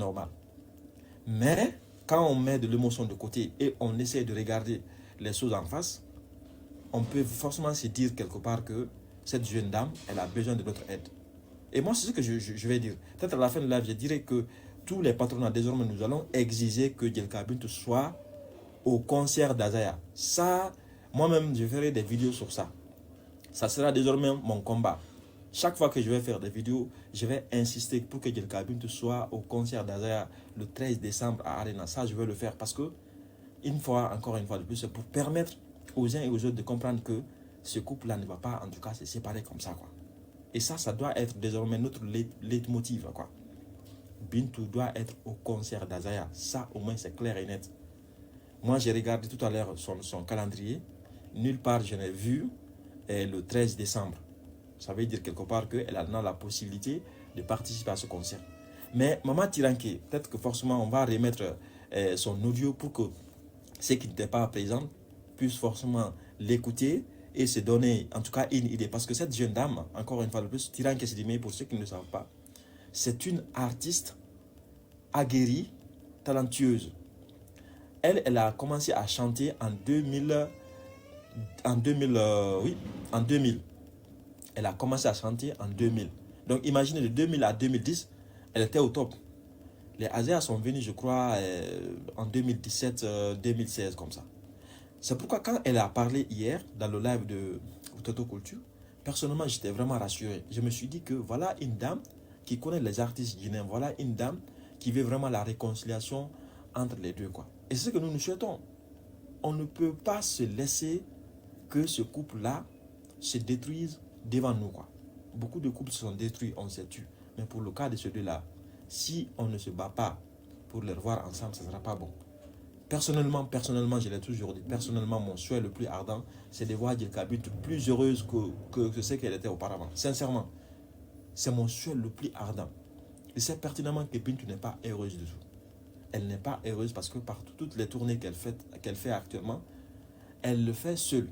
normal. Mais quand on met de l'émotion de côté et on essaie de regarder les choses en face, on peut forcément se dire quelque part que cette jeune dame, elle a besoin de notre aide. Et moi, c'est ce que je vais dire. Peut-être à la fin de la live, je dirais que tous les patronats, désormais, nous allons exiger que Djelka Bintou soit au concert d'Azaya. Ça, moi-même, je ferai des vidéos sur ça. Ça sera désormais mon combat. Chaque fois que je vais faire des vidéos, je vais insister pour que Djelka Bintou soit au concert d'Azaya le 13 décembre à Arena. Ça, je vais le faire parce que, encore une fois de plus, c'est pour permettre aux uns et aux autres de comprendre que ce couple-là ne va pas, en tout cas, se séparer comme ça, quoi. Et ça doit être désormais notre leitmotiv, quoi. Bintou doit être au concert d'Azaya. Ça, au moins, c'est clair et net. Moi, j'ai regardé tout à l'heure son calendrier. Nulle part, je n'ai vu le 13 décembre. Ça veut dire quelque part qu'elle a la possibilité de participer à ce concert. Mais Maman Tiranké, peut-être que forcément, on va remettre son audio pour que ceux qui n'étaient pas présents puissent forcément l'écouter et se donner en tout cas une idée. Parce que cette jeune dame, encore une fois de plus, Tiranké Sidimé, pour ceux qui ne le savent pas, c'est une artiste aguerrie, talentueuse. Elle a commencé à chanter en 2000. Oui, en 2000. Elle a commencé à chanter en 2000. Donc imaginez, de 2000 à 2010, elle était au top. Les Azéas sont venus, je crois, en 2017-2016, comme ça. C'est pourquoi quand elle a parlé hier, dans le live de Toto Culture, personnellement, j'étais vraiment rassuré. Je me suis dit que voilà une dame qui connaît les artistes guinéens. Voilà une dame qui veut vraiment la réconciliation entre les deux, quoi. Et c'est ce que nous nous souhaitons. On ne peut pas se laisser que ce couple-là se détruise devant nous, quoi. Beaucoup de couples se sont détruits, on s'est tué. Mais pour le cas de ceux deux-là, si on ne se bat pas pour les revoir ensemble, ça ne sera pas bon. Personnellement, je l'ai toujours dit, personnellement, mon souhait le plus ardent, c'est de voir Djelka Bintou plus heureuse que ce qu'elle était auparavant. Sincèrement, c'est mon souhait le plus ardent. Je sais pertinemment que Bintou n'est pas heureuse du tout. Elle n'est pas heureuse parce que par toutes les tournées qu'elle fait actuellement, elle le fait seule.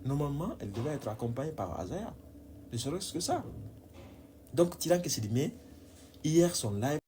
Normalement, elle devait être accompagnée par Azaya. Ne serait-ce que ça. Donc, Tiranké Sidimé, hier, son live